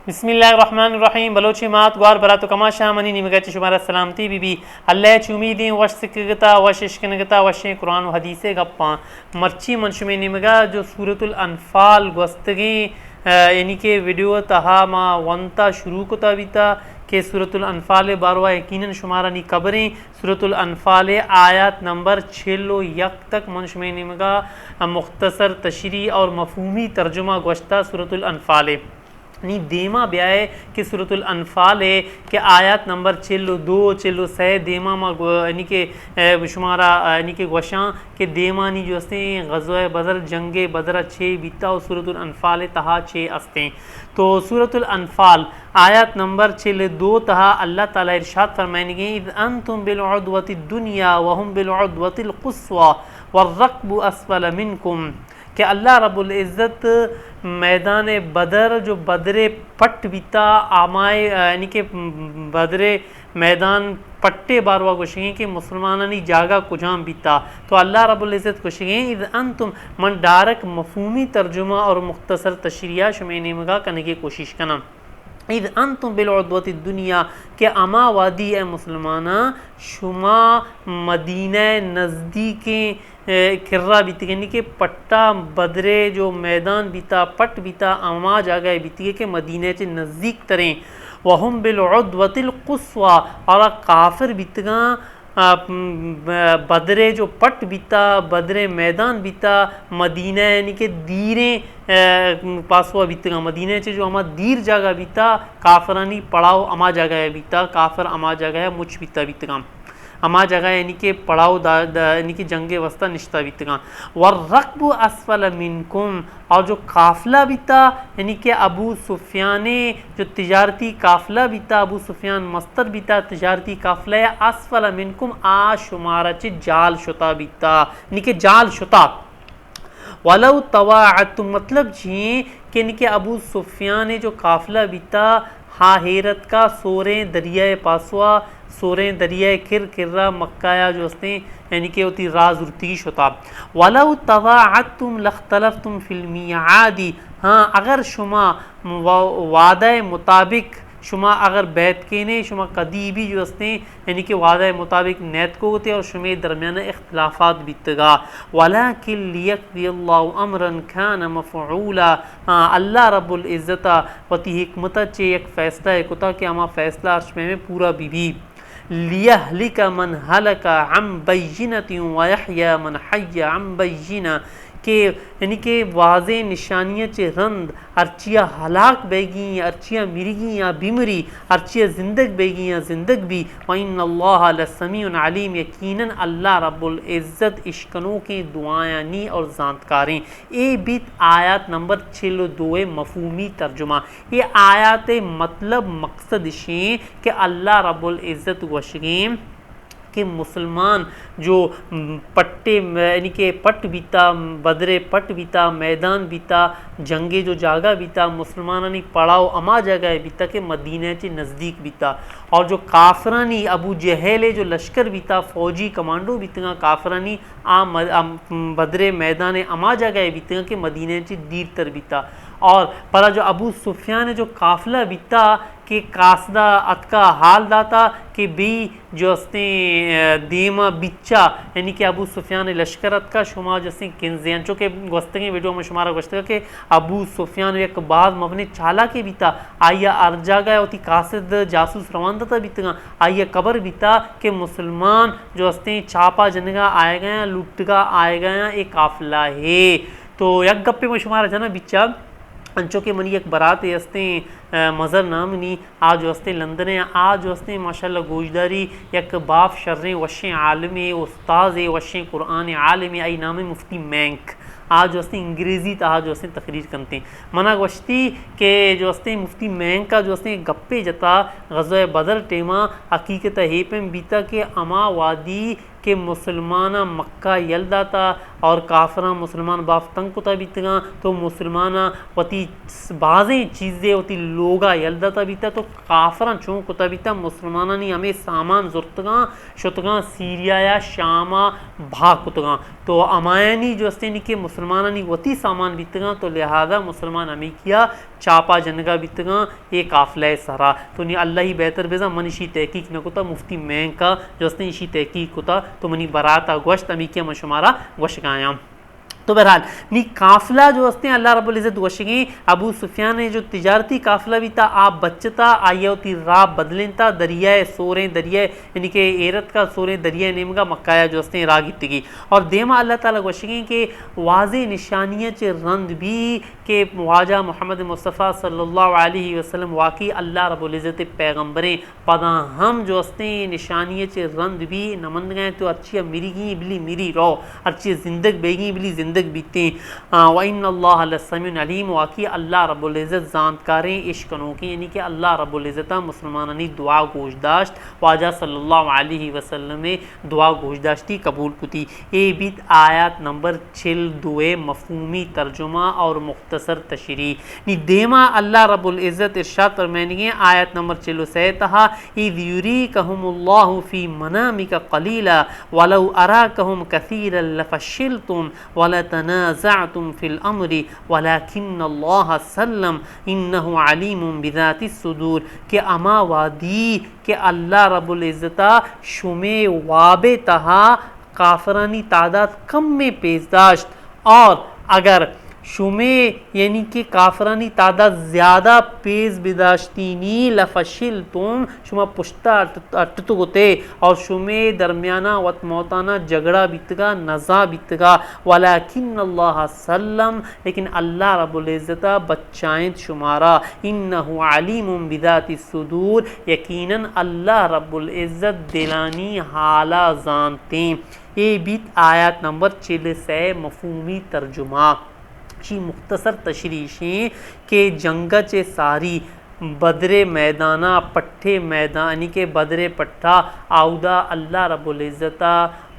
बिस्मिल्लाहिर्रहमानिर्रहीम बलोची मात ग्वार बरा तो कमा शामनी निमगच शुमारा सलामती बीबी अल्लाह चुमीदी वश सिकगता वश इश्कनगता वश कुरान व हदीसे गप्पा मर्ची मनशुमे निमगा जो सूरतुल अनफाल गस्तगी यानी कि वीडियो तहा मा वंता शुरू कोता बीता के सूरतुल अनफाल बारवा यकीनन शुमारा नी कबरें सूरतुल अनफाल आयत नंबर 601 तक मनशुमे निमगा मुख्तसर तशरी और मफहूमी तर्जुमा गोश्ता सूरतुल अनफाल नी देमा ब्याए कि सूरतुल अनफाल है कि आयत नंबर 602 देमा मा यानी कि शुमारा यानी कि गोशां के देमा नी जो अस्ते गज़वा बदर जंगे बदर 6 बीता और सूरतुल अनफाल तहा 6 अस्ते। तो सूरतुल अनफाल आयत नंबर 602 तहा अल्लाह ताला इरशाद फरमाएंगे इद अंतुम बिल उद्वति दुनिया व हुम बिल उद्वतिल कुस्वा वरकबु अस्फल मिनकुम कि अल्लाह रब्बुल इज़्ज़त मैदान बदर जो बदरे पट बीता आमाए यानी कि बदरे मैदान पट्टे बारवा कुशें कि मुसलमानी जागा कुजाम बीता तो अल्लाह रब्बुल इज़्ज़त कुशें इद अंतुम मन डारक मफहूमी तर्जुमा और मुख्तसर तशरिया शुमेने मगा करने की कोशिश करना इद अंतुम बिल उद्वति दुनिया के अमा वादी ए मुसलमाना शुमा मदीना नज़दीकें किर्रा बीती यानी कि पट्टा बदरे जो मैदान बीता पट बीता अमा जगह बीती के मदीने से नज़दीक तरें वहुम बिल उद्वतिल कुस्वा और काफिर बीतगा बदरे जो पट बीता बदरे मैदान बीता मदीना यानी कि दीरें पासवा बीतगा मदीने से जो अमा दीर जगह बीता काफरानी पड़ाव अमा जगह बीता काफर अमा जगह मुछ बीता बीतगा अमा जगह यानी कि पड़ाव यानी कि जंगे वस्ता निश्ता बीतगा वर्रकबु अस्फल मिनकुम और जो काफिला बीता यानी कि अबू सुफियान जो तिजारती काफिला बीता अबू सुफियान मस्तर बीता तिजारती काफिला अस्फल मिनकुम आ शुमारा च जाल शुता बीता यानी कि जाल शुता वलौ तवाअत मतलब जी कि यानी कि अबू सुफियान जो काफिला बीता हा हेरत का सोरे दरिया पासवा सोरे दरिया किर किर्रा मक्काया जो हस्ते यानी कि होती राज उर्तीश होता वलौ तवाअतुम लख्तलफ्तुम फिल मियादी हाँ अगर शुमा वादा मुताबिक शुमा अगर बैत के ने शुमा कदी भी जो हस्ते यानी कि वादा मुताबिक नैत को होते और शुमे दरमियान इख्तलाफात बीतगा वलाकिन लियक़दियल्लाहु अमरन कान मफ़ऊला हाँ अल्लाह रब्बुल इज़्ज़ता वती हिकमत चे एक फ़ैसला है कुता कि अमा फ़ैसला अर्शमे में पूरा बीबी लियहलिक मन हलका अम बैयिनतिन व यहया मन हय्या अम बैयिना के यानी कि वाज़े निशानियाँ चे रंद अर्चिया हलाक बेगी अर्चिया मिर्गी या बिमरी अर्चिया जिंदग बेगी या जिंदग भी वइन्नल्लाह लसमीउन अलीम यकीनन अल्लाह रब्बुल इज़्ज़त इश्कनों के दुआयां नी और जानकारें ए बित आयत नंबर 602 मफहूमी तर्जुमा ये आयत मतलब मकसद शे कि अल्लाह रब्बुल इज़्ज़त वशगें कि मुसलमान जो पट्टे यानी कि पट बीता बदरे पट बीता मैदान बीता जंगे जो जागा बीता मुसलमानी पड़ाव अमा जगह बीता के मदीने से नज़दीक बीता और जो काफरानी अबू जहल जो लश्कर बीता फौजी कमांडो बीतगा काफरानी बदरे मैदान अमा जगह बीतगा के मदीने से दीर तर बीता और पर जो अबू सुफियान जो काफिला बीता के कासदा अतका हाल दाता कि बी जो अस्ते देमा बिच्चा यानी कि अबू सुफियान लश्करत का शुमा जैसे किन्जियान चूँकि गस्तगे वीडियो में शुमारा गश्त कि अबू सुफियान एक बाद मबने चाला के बीता आइया अर्जा गया होती कासिद जासूस रवान था बीतगा आइया कबर बीता कि मुसलमान जो अस्ते चापा जनगा आए गए लुटगा आए गए एक काफिला है तो यक गप्पे में शुमारा जना बिच्चा अंचो के मनी एक बारात हस्ते मज़र नाम नी आज हस्ते लंदन है आज हस्ते माशाल्लाह गोजदारी एक बाप शर्रे वशे आलम उस्ताद वशे कुरान आलम आई नाम मुफ्ती मैंक आज हस्ते अंग्रेज़ी तहा जो हस्ते तकरीर करते मना गश्ती के जो हस्ते मुफ्ती मैंक का जो हस्ते गप्पे जता गज़वा बदर टेमा हकीकत है पे बीता के अमा वादी के मुसलमाना मक्का यलदा था और काफरा मुसलमान बाफ तंग कुता बीतगा तो मुसलमाना वती बाज़ें चीज़ें वती लोगा यलदा था बीता तो काफरा चूँ कुता बीता मुसलमाना नहीं हमें सामान जुर्तगा शुतगा सीरिया या शामा भाग कुतगा तो अमायनी जो हस्ते नहीं कि मुसलमाना नहीं वती सामान बीतगा तो लिहाजा मुसलमान हमें किया चापा जनगा बितगा ये काफिला सरा तो नी अल्लाह ही बेहतर बेजा मन इशी तहकीक न कोता मुफ्ती मैं का जो इशी तहकीक होता तो मनी बराता गोश्त अमी क्या मशुमारा गोश गायाम तो बहरहाल नी काफिला जो हस्ते अल्लाह रब्बुल इज़्ज़त वशगी अबू सुफियान ने जो तिजारती काफिला भी था आप बच्चता आयोती राह बदलें था दरियाए सोरें दरियाए यानी कि एरत का सोरें दरियाए नेमगा मक्काया जो हस्ते राह गितगी और देमा अल्लाह ताला वशगी के वाज़े निशानियाँ चे रंद भी के वाजा मोहम्मद मुस्तफ़ा सल्लल्लाहु अलैहि वसल्लम वाकई अल्लाह रब्बुल इज़्ज़त पैगम्बरें पदा हम जो हस्ते निशानियाँ चे रंद भी नमंद गए तो अच्छी मिरी गई बिली मिरी रो अच्छी जिंदग बेगी बिली जिंदग बीते व इन्नल्लाह लसमीउन अलीम वाकई अल्लाह रब्बुल इज़्ज़त जानकारें इश्कनों की यानी कि अल्लाह रब्बुल इज़्ज़त मुसलमानी दुआ गोशदाश्त वाजा सल्लल्लाहु अलैहि वसल्लम में दुआ गोशदाश्ती कबूल कुती ए बीत आयत नंबर 62 मफहूमी तर्जुमा और मुख्तसर तशरी नी देमा अल्लाह रब्बुल इज़्ज़त इरशाद फरमाएंगे आयत नंबर 46 तहा इज़ युरीकहुमुल्लाहु फी मनामिका क़लीला वलौ अराकहुम कसीरन लफशिलतुम वला तनाज़अतुम फिल अम्रि वलाकिन्नल्लाह सल्लम इन्नहु अलीमुम बिज़ातिस सुदूर के अमा वादी के अल्लाह रब्बुल इज़्ज़त शुमे वाबे तहा काफरानी तादाद कम में पेशदाश्त और अगर शुमे यानी कि काफरानी तादाद ज़्यादा पेश बिदाश्तीनी लफशिल तुम शुमा पुश्ता अटत होते और शुमे दरमियाना वत मौताना झगड़ा बितगा नज़ा बितगा वलाकिन्नल्लाह सल्लम लेकिन अल्लाह रब्बुल इज़्ज़त बच्चाएं शुमारा इन्नहु अलीमुम बिज़ातिस सुदूर यकीनन अल्लाह रब्बुल इज़्ज़त दिलानी हाला जानते ये बीत आयत नंबर 46 मफहूमी तर्जुमा शी मुख्तसर तशरीशी के जंगचे सारी बदरे मैदाना पट्ठे मैदान यानी के बदरे पट्ठा आउदा अल्लाह रब्बुल इज़्ज़त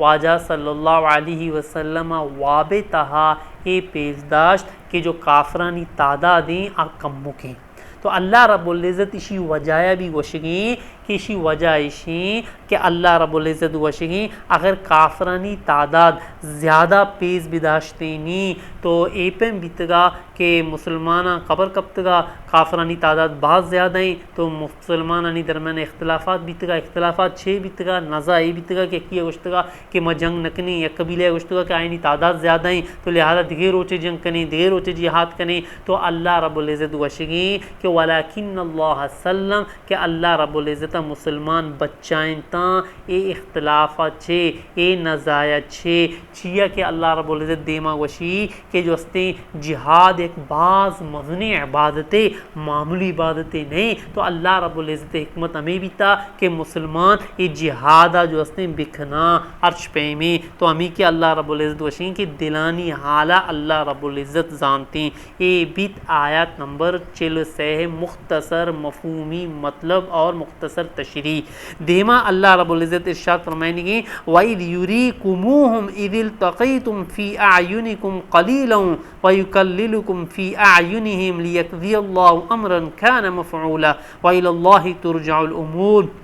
वाजा सल्लल्लाहु अलैहि वसल्लम वाबे तहा ए पेशदाश्त के जो काफरानी तादादें आ कम के तो अल्लाह रब्बुल इज़्ज़त इसी वजह भी वशगी कि इसी वजह इसी कि अल्लाह रब्बुल इज़्ज़त वशगी अगर काफरानी तादाद ज़्यादा पेश बिदाश्तेनी तो एपम बितगा के मुसलमान खबर कब तगा काफरानी तादाद बहुत ज़्यादा हैं तो मुसलमानी दरमियान इख्तलाफात बितगा इख्तलाफात छः बितगा नज़ा ये बितगा कि किया गुश्तगा कि मैं जंग नकनी या कबीले गुश्तगा कि आइनी तादाद ज़्यादा हैं तो लिहाजा दिगे रोचे जंग करें दिगे रोचे जिहाद करें तो अल्लाह रब्बुल इज़्ज़त वशगी कि वलाकिन्नल्लाह सल्लम कि अल्लाह रब्बुल इज़्ज़त मुसलमान बच्चाएं ता ए इख्तलाफात छे ए नज़ाया छे छिया कि अल्लाह रब्बुल इज़्ज़त देमा वशी के जो हस्ते जिहाद एक बाज़ मज़ने इबादतें मामूली इबादतें नहीं तो अल्लाह रब्बुल इज़्ज़त हिकमत हमें भी था कि मुसलमान ये जिहादा जो हस्ते बिखना अर्श पे में तो हमें कि अल्लाह रब्बुल इज़्ज़त वशी की दिलानी हाला अल्लाह रब्बुल इज़्ज़त जानते ए बीत आयत नंबर 46 मुख्तसर मफहूमी मतलब और मुख्तसर तशरी देमा अल्लाह रब्बुल इज़्ज़त इरशाद फरमाएंगे वइद युरीकुमुहुम इदिल तक़ीतुम फी अयुनिकुम क़लीलन व युकल्लिलुकुम फी अयुनिहिम लियक़ज़ियल्लाहु अमरन कान मफ़ऊला व इलल्लाहि तुरजउल उमूर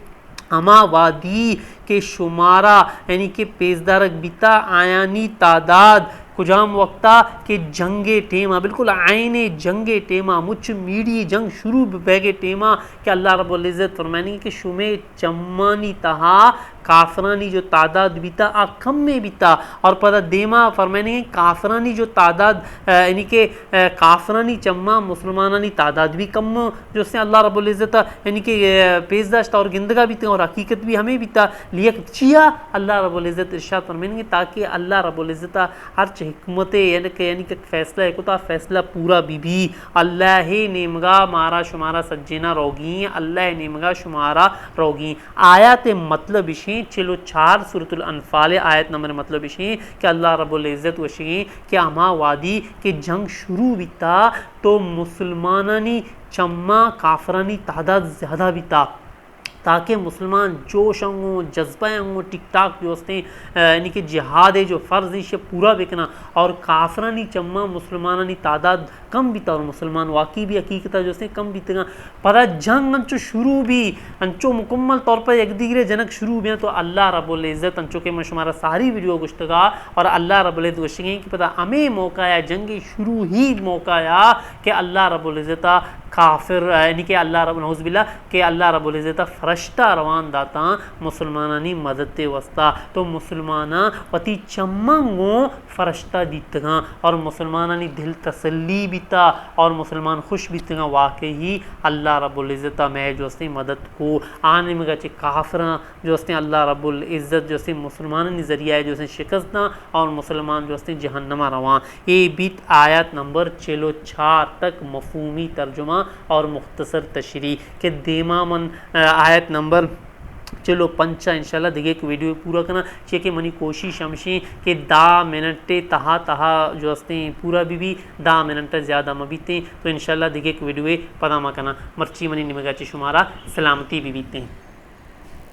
अमा वादी के शुमारा यानी कि पेशदारक बिता आयानी तादाद कुजाम वक्ता के जंगे टेमा बिल्कुल आयने जंगे टेमा मुझ मीडी जंग शुरू बैगे टेमा कि अल्लाह रब्बुल इज़्ज़त फरमाएंगे कि शुमे चम्मानी तहा काफरानी जो तादाद बीता आ कम में बीता और पता देमा फरमाएंगे काफरानी जो तादाद यानी कि काफरानी चम्मा मुसलमानी तादाद भी कम जो से अल्लाह रब्बुल इज़्ज़त यानी कि पेशदाश्त और गिंदगा बीते और हकीकत भी हमें बीता लिया चिया अल्लाह रब्बुल इज़्ज़त इरशाद फरमाएंगे ताकि अल्लाह रब्बुल इज़्ज़त हर हिकमत यानी कि फैसला एक होता फैसला पूरा भी अल्लाह नेमगा मारा शुमारा सज्जना रोगी अल्लाह नेमगा शुमारा रोगी आयत मतलब इशी चलो 4 सूरतुल अनफाल आयत नंबर मतलब इशी कि अल्लाह रब्बुल इज़्ज़त वशी कि अमा वादी के जंग शुरू बीता तो मुसलमानी चम्मा काफरानी तादाद ज़्यादा बीता ताकि मुसलमान जोश हों जज्बा हों टिक टाक जो हस्ते यानी कि जिहाद है जो फ़र्ज़ है पूरा बिकना और काफरानी चम्मा मुसलमानी तादाद कम बीता और मुसलमान वाकई भी हकीकत जो से कम बीतेगा पता जंग अंचो शुरू भी अंचो मुकम्मल तौर पर एक दिगरे जनक शुरू भी तो अल्लाह रब्बुल इज़्ज़त अंचो के मैं शुमारा सारी वीडियो गुश्तगा और अल्लाह रब्बुल इज़्ज़त गुश्तगे कि पता हमें मौका या जंग शुरू ही मौका या कि अल्लाह रब्बुल इज़्ज़त काफिर यानी कि अल्लाह रब नौज़ुबिल्लाह के अल्लाह रब्बुल इज़्ज़त फरिश्ता रवान दाता मुसलमानानी मदद वस्ता तो मुसलमाना पति चम्मंगो फरिश्ता दीतगा और मुसलमानानी दिल तसल्ली बीता और मुसलमान खुश बीतगा वाकई अल्लाह रब्बुल इज़्ज़त मैं जो से मदद को आने में गचे काफिर जो से अल्लाह रब्बुल इज़्ज़त जो से मुसलमानानी ज़रिया जो से शिकस्त और मुसलमान जो से जहन्नमा रवां ये बीत आयत नंबर 4 तक मफहूमी तर्जुमा और मुख्तसर तशरी के देमा मन आयत नंबर चलो पंचा इंशाल्लाह दिगे एक वीडियो पूरा करना चाहिए कि मनी कोशिश हमशी कि 10 मिनट तहा तहा जो हस्ते पूरा भी 10 मिनट ज़्यादा मबीते तो इंशाल्लाह दिगे एक वीडियो पता करना मर्ची मनी निमगा शुमारा सलामती भी बीते हैं।